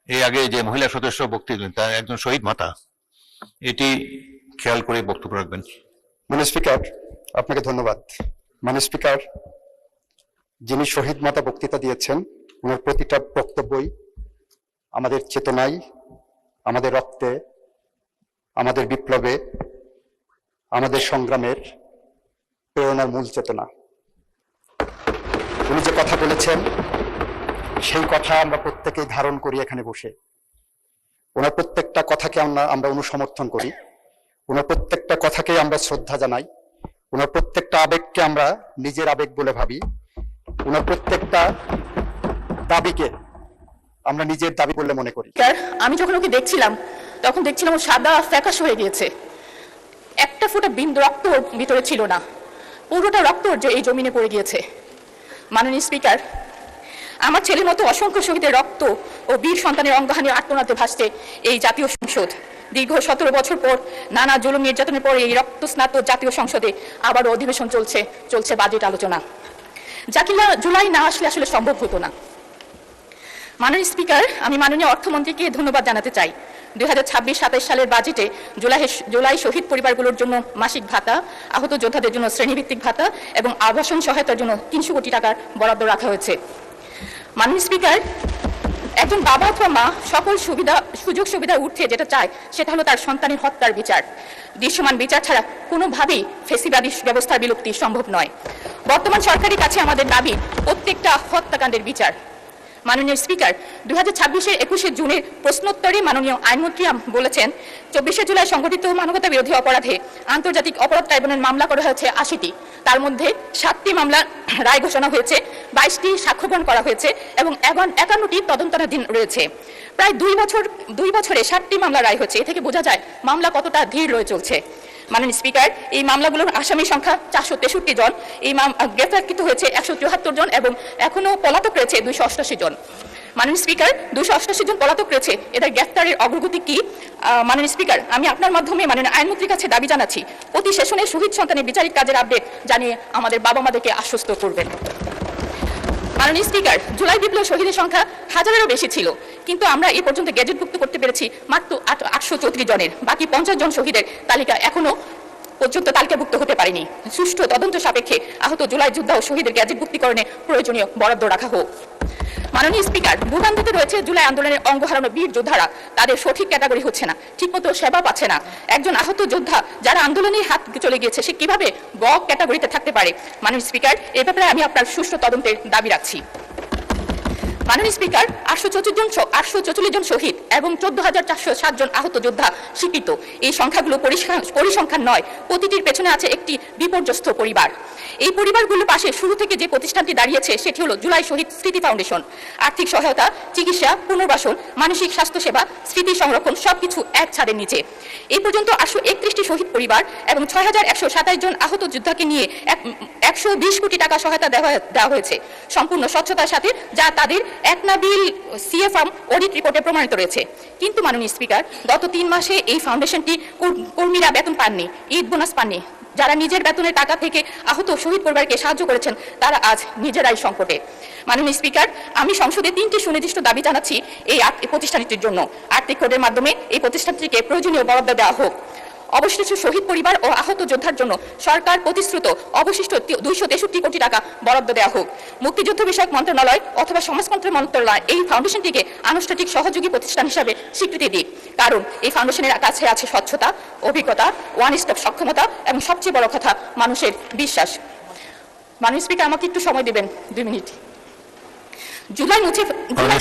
এই আগে যে মহিলা সদস্য বক্তব্য দিলেন তার একজন শহীদ মাতা, এটি খেয়াল করে বক্তব্য রাখবেন। মাননীয় স্পিকার, আপনাকে ধন্যবাদ। মাননীয় স্পিকার, যিনি শহীদ মাতা বক্তৃতা দিয়েছেন, ওনার প্রতিটা বক্তব্যই আমাদের চেতনায়, আমাদের রক্তে, আমাদের বিপ্লবে, আমাদের সংগ্রামের প্রেরণার মূল চেতনা। উনি যে কথা বলেছেন সেই কথা আমরা প্রত্যেকেই ধারণ করি এখানে বসে। ওনার প্রত্যেকটা কথাকে আমরা অনুসমর্থন করি, ওনার প্রত্যেকটা কথাকে আমরা শ্রদ্ধা জানাই, ওনার প্রত্যেকটা আবেগকে আমরা নিজের আবেগ বলে ভাবি, ওনার প্রত্যেকটা দাবিকে আমরা নিজের দাবি বলে মনে করি। আমি যখন ওকে দেখছিলাম তখন দেখছিলাম ও সাদা ফ্যাকাশ হয়ে গিয়েছে, একটা ফোঁটা বিন্দু রক্ত ওর ভিতরে ছিল না, পুরোটা রক্ত ওর এই জমিনে পড়ে গিয়েছে। মাননীয় স্পিকার, আমার ছেলের মতো অসংখ্য শহীদের রক্ত ও বীর সন্তানের অঙ্গহানির আত্মনাতে ভাসছে এই জাতীয় সংসদ। দীর্ঘ 17 বছর পর নানা জুলুম নির্যাতনের পর এই রক্তস্নাত জাতীয় সংসদে আবারও অধিবেশন চলছে বাজেট আলোচনা, যা কিনা জুলাই না আসলে আসলে সম্ভব হতো না। মাননীয় স্পিকার, আমি মাননীয় অর্থমন্ত্রীকে ধন্যবাদ জানাতে চাই। 2026-27 সালের বাজেটে জুলাই শহীদ পরিবারগুলোর জন্য মাসিক ভাতা, আহত যোদ্ধাদের জন্য শ্রেণীভিত্তিক ভাতা এবং আবাসন সহায়তার জন্য 300 কোটি টাকার বরাদ্দ রাখা হয়েছে। মাননীয় স্পিকার, একজন বাবা অথবা মা সকল সুযোগ সুবিধা উঠে যেটা চায় সেটা হলো তার সন্তানের হত্যার বিচার। দৃশ্যমান বিচার ছাড়া কোনোভাবেই ফেসিবাদী ব্যবস্থার বিলুপ্তি সম্ভব নয়। বর্তমান সরকারের কাছে আমাদের দাবি প্রত্যেকটা হত্যাকাণ্ডের বিচার। মাননীয় স্পিকার, 2026-এর 21শে জুনের প্রশ্নোত্তরে মাননীয় আইনমন্ত্রী বলেছেন, 24শে জুলাই সংঘটিত মানবতা বিরোধী অপরাধে আন্তর্জাতিক অপরাধ ট্রাইব্যুনাল মামলা করা হয়েছে 80টি, তার মধ্যে 7টি মামলার রায় ঘোষণা হয়েছে, 22টি সাক্ষ্য গ্রহণ করা হয়েছে এবং 51টি তদন্তাধীন রয়েছে। প্রায় 2 বছরে 7টি মামলা রায় হয়েছে। এ থেকে বোঝা যায় মামলা কতটা ধীর রয়ে চলছে। মাননীয় স্পিকার, এই মামলাগুলোর আসামি সংখ্যা 463 জন, এই গ্রেফতারকৃত হয়েছে 174 জন এবং এখনো পলাতক রয়েছে 288 জন। মাননীয় স্পিকার, 288 জন পলাতক রয়েছে, এদের গ্রেফতারের অগ্রগতি কি? মাননীয় স্পিকার, আমি আপনার মাধ্যমে মাননীয় আইনমন্ত্রীর কাছে দাবি জানাচ্ছি, প্রতি সেশনে শহীদ সন্তানের বিচারিক কাজের আপডেট জানিয়ে আমাদের বাবা মাদেরকে আশ্বস্ত করবেন। মাননীয় স্পিকার, জুলাই বিপ্লব শহীদের সংখ্যা 1000-এরও বেশি ছিল, কিন্তু আমরা এ পর্যন্ত গেজেটভুক্ত করতে পেরেছি মাত্র 834 জনের। বাকি 50 জন শহীদের তালিকা এখনো পর্যন্ত তালিকাভুক্ত হতে পারেনি। সুষ্ঠু তদন্ত সাপেক্ষে আহত জুলাই যোদ্ধা ও শহীদের গেজেটভুক্তিকরণে প্রয়োজনীয় বরাদ্দ রাখা হোক। মাননীয় স্পিকার, ভোগান্তিতে রয়েছে জুলাই আন্দোলনের অঙ্গ হারানো বীর যোদ্ধারা, তাদের সঠিক ক্যাটাগরি হচ্ছে না, ঠিকমতো সেবা পাচ্ছে না। একজন আহত যোদ্ধা যারা আন্দোলনের হাত চলে গিয়েছে, সে কিভাবে গ ক্যাটাগরিতে থাকতে পারে? মাননীয় স্পিকার, এ ব্যাপারে আমি আপনার সুষ্ঠু তদন্তের দাবি রাখছি। মাননীয় স্পিকার, 844 জন শহীদ এবং 14,407 জন আহত যোদ্ধা স্বীকৃত। এই সংখ্যাগুলো পরিসংখ্যান নয়, প্রতিটির পেছনে আছে একটি বিপর্যস্ত পরিবার। এই পরিবারগুলোর পাশে শুরু থেকে যে প্রতিষ্ঠানটি দাঁড়িয়েছে সেটি হলো জুলাই শহীদ স্মৃতি ফাউন্ডেশন। আর্থিক সহায়তা, চিকিৎসা, পুনর্বাসন, মানসিক স্বাস্থ্যসেবা, স্মৃতি সংরক্ষণ সবকিছু এক ছাদের নিচে। এই পর্যন্ত 831টি শহীদ পরিবার এবং 6,127 জন আহত যোদ্ধাকে নিয়ে 120 কোটি টাকা সহায়তা দেওয়া হয়েছে সম্পূর্ণ স্বচ্ছতার সাথে, যা তাদের একনাবিল সিএ ফার্ম অডিট রিপোর্টে প্রমাণিত রয়েছে। কিন্তু মাননীয় স্পিকার, গত 3 মাসে এই ফাউন্ডেশনটি কর্মীরা বেতন পাননি, ঈদ বোনাস পাননি। যারা নিজের বেতনের টাকা থেকে আহত শহীদ পরিবারকে সাহায্য করেছেন তারা আজ নিজেরাই সংকটে। মাননীয় স্পিকার, আমি সংসদে 3টি সুনির্দিষ্ট দাবি জানাচ্ছি এই প্রতিষ্ঠানটির জন্য। আর্থিক কোডের মাধ্যমে এই প্রতিষ্ঠানটিকে প্রয়োজনীয় বরাদ্দ দেওয়া হোক। অবশিষ্ট শহীদ পরিবার ও আহত যোদ্ধার জন্য সরকার প্রতিশ্রুত অবশিষ্ট 263 কোটি টাকা বরাদ্দ দেওয়া হোক। মুক্তিযুদ্ধ বিষয়ক মন্ত্রণালয় অথবা সমাজতন্ত্র মন্ত্রণালয় এই ফাউন্ডেশনটিকে আনুষ্ঠানিক সহযোগী প্রতিষ্ঠান হিসাবে স্বীকৃতি দিক, কারণ এই ফাউন্ডেশনের কাছে আছে স্বচ্ছতা, অভিজ্ঞতা, ওয়ান স্টপ সক্ষমতা এবং সবচেয়ে বড় কথা মানুষের বিশ্বাস। মাননীয় স্পিকার, আমাকে একটু সময় দেবেন 2 মিনিট।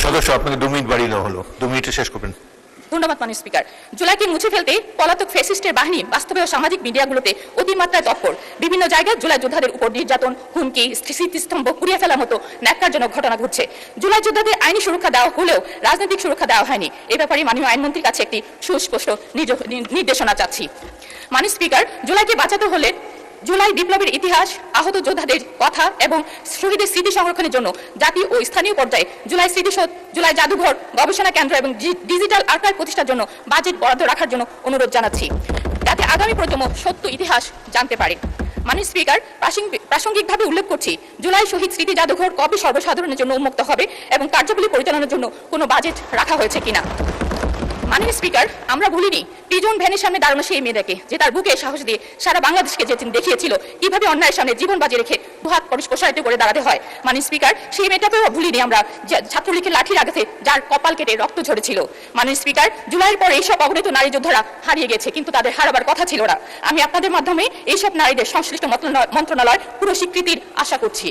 সদস্য, আপনাকে 2 মিনিট বাড়িয়ে দেওয়া হলো, 2 মিনিটে শেষ করবেন। ধন্যবাদ মাননীয় স্পিকার। জুলাইকে মুছে ফেলতে পলাতক ফ্যাসিস্টের বাহিনী বাস্তবে সামাজিক মিডিয়াগুলোতে অতিমাত্রায় তৎপর। বিভিন্ন জায়গায় জুলাই যোদ্ধাদের উপর নির্যাতন, হুমকি, স্মৃতিস্তম্ভ পুড়িয়ে ফেলার মতো ন্যাক্কারজনক ঘটনা ঘটছে। জুলাই যোদ্ধাদের আইনি সুরক্ষা দেওয়া হলেও রাজনৈতিক সুরক্ষা দেওয়া হয়নি। এ ব্যাপারে মাননীয় আইনমন্ত্রীর কাছে একটি সুস্পষ্ট নির্দেশনা চাচ্ছি। মাননীয় স্পিকার, জুলাইকে বাঁচাতে হলে জুলাই বিপ্লবের ইতিহাস, আহত যোদ্ধাদের কথা এবং শহীদের স্মৃতি সংরক্ষণের জন্য জাতীয় ও স্থানীয় পর্যায়ে জুলাই স্মৃতিসৌধ, জুলাই জাদুঘর, গবেষণা কেন্দ্র এবং ডিজিটাল আর্কাইভ প্রতিষ্ঠার জন্য বাজেট বরাদ্দ রাখার জন্য অনুরোধ জানাচ্ছি, যাতে আগামী প্রজন্ম সত্য ইতিহাস জানতে পারে। মাননীয় স্পিকার, প্রাসঙ্গিকভাবে উল্লেখ করছি, জুলাই শহীদ স্মৃতি জাদুঘর কবে সর্বসাধারণের জন্য উন্মুক্ত হবে এবং কার্যাবলী পরিচালনার জন্য কোনো বাজেট রাখা হয়েছে কিনা। মাননীয় স্পিকার, আমরা ভুলিনি প্রিজন ভ্যানের সামনে দাঁড়ানো সেই মেয়েটাকে, যে তার বুকে সাহস দিয়ে সারা বাংলাদেশকে যে দেখিয়েছিল কিভাবে অন্যায়ের সামনে জীবন বাজি রেখে দুহাত প্রসারিত করে দাঁড়াতে হয়। মাননীয় স্পিকার, সেই মেয়েটাকেও ভুলিনি আমরা, ছাত্রলীগের লাঠির আঘাতে যার কপাল কেটে রক্ত ঝরেছিল। মাননীয় স্পিকার, জুলাইয়ের পর এইসব অগণিত নারী যোদ্ধারা হারিয়ে গেছে, কিন্তু তাদের হারাবার কথা ছিল না। আমি আপনাদের মাধ্যমে এইসব নারীদের সংশ্লিষ্ট মন্ত্রণালয় পুরো স্বীকৃতির আশা করছি।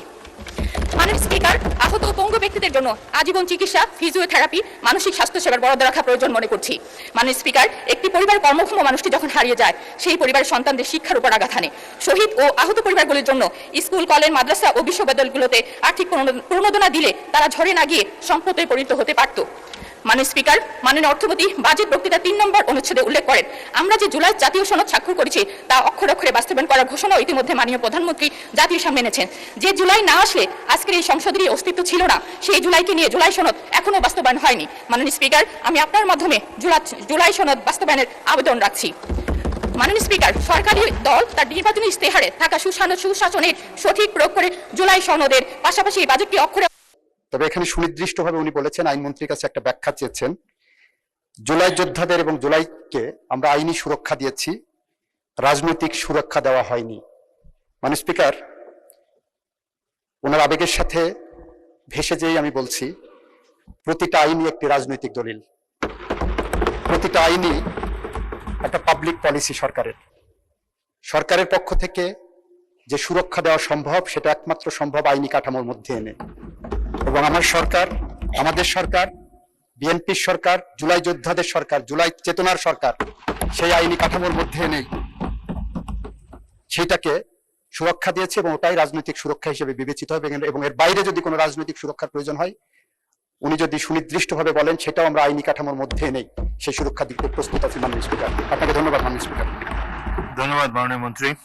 মাননীয় স্পিকার, আহত ও পঙ্গু ব্যক্তিদের জন্য আজীবন চিকিৎসা, ফিজিওথেরাপি, মানসিক স্বাস্থ্য সেবার বরাদ্দ রাখা প্রয়োজন মনে করছি। মাননীয় স্পিকার, একটি পরিবার কর্মক্ষম মানুষটি যখন হারিয়ে যায়, সেই পরিবারের সন্তানদের শিক্ষার উপর আঘাত হানে। শহীদ ও আহত পরিবারগুলির জন্য স্কুল, কলেজ, মাদ্রাসা ও বিশ্ববিদ্যালয়গুলোতে আর্থিক প্রণোদনা দিলে তারা ঝরে না গিয়ে সম্পদে পরিণত হতে পারত। মাননীয় স্পিকার, মাননীয় অর্থমন্ত্রী বাজেট বক্তৃতা 3 নম্বর অনুচ্ছেদে উল্লেখ করেন, আমরা যে জুলাই জাতীয় সনদ স্বাক্ষর করেছি তা অক্ষরে অক্ষরে বাস্তবায়ন করার ঘোষণা ইতিমধ্যে মাননীয় প্রধানমন্ত্রী জাতির সামনে এনেছেন। যে জুলাই না আসলে আজকের এই সংসদেরই অস্তিত্ব ছিল না, সেই জুলাইকে নিয়ে জুলাই সনদ এখনো বাস্তবায়ন হয়নি। মাননীয় স্পিকার, আমি আপনার মাধ্যমে জুলাই সনদ বাস্তবায়নের আবেদন রাখছি। মাননীয় স্পিকার, সরকারি দল তার নির্বাচনী ইশতেহারে থাকা সুশাসনের সঠিক প্রয়োগ করে জুলাই সনদের পাশাপাশি এই বাজেটটি অক্ষরে। তবে এখানে সুনির্দিষ্টভাবে উনি বলেছেন, আইনমন্ত্রীর কাছে একটা ব্যাখ্যা চেয়েছেন। জুলাই যোদ্ধাদের এবং জুলাইকে আমরা আইনি সুরক্ষা দিয়েছি, রাজনৈতিক সুরক্ষা দেওয়া হয়নি। মাননীয় স্পিকার, ওনার আবেগের সাথে ভেসে যেই আমি বলছি, প্রতিটা আইনই একটি রাজনৈতিক দলিল, প্রতিটা আইনই একটা পাবলিক পলিসি। সরকারের পক্ষ থেকে যে সুরক্ষা দেওয়া সম্ভব, সেটা একমাত্র সম্ভব আইনি কাঠামোর মধ্যে এনে। এবং আমাদের সরকার, বিএনপির সরকার, জুলাই যোদ্ধাদের সরকার, জুলাই চেতনার সরকার, সেই আইনি কাঠামোর মধ্যে এনেই সেইটাকে সুরক্ষা দিয়েছে এবং ওটাই রাজনৈতিক সুরক্ষা হিসেবে বিবেচিত হবে। এবং এর বাইরে যদি কোনো রাজনৈতিক সুরক্ষার প্রয়োজন হয়, উনি যদি সুনির্দিষ্টভাবে বলেন, সেটাও আমরা আইনি কাঠামোর মধ্যে এনেই সেই সুরক্ষা দিতে প্রস্তুত আছি। মাননীয় স্পিকার, আপনাকে ধন্যবাদ। মাননীয় স্পিকার, ধন্যবাদ মাননীয় মন্ত্রী।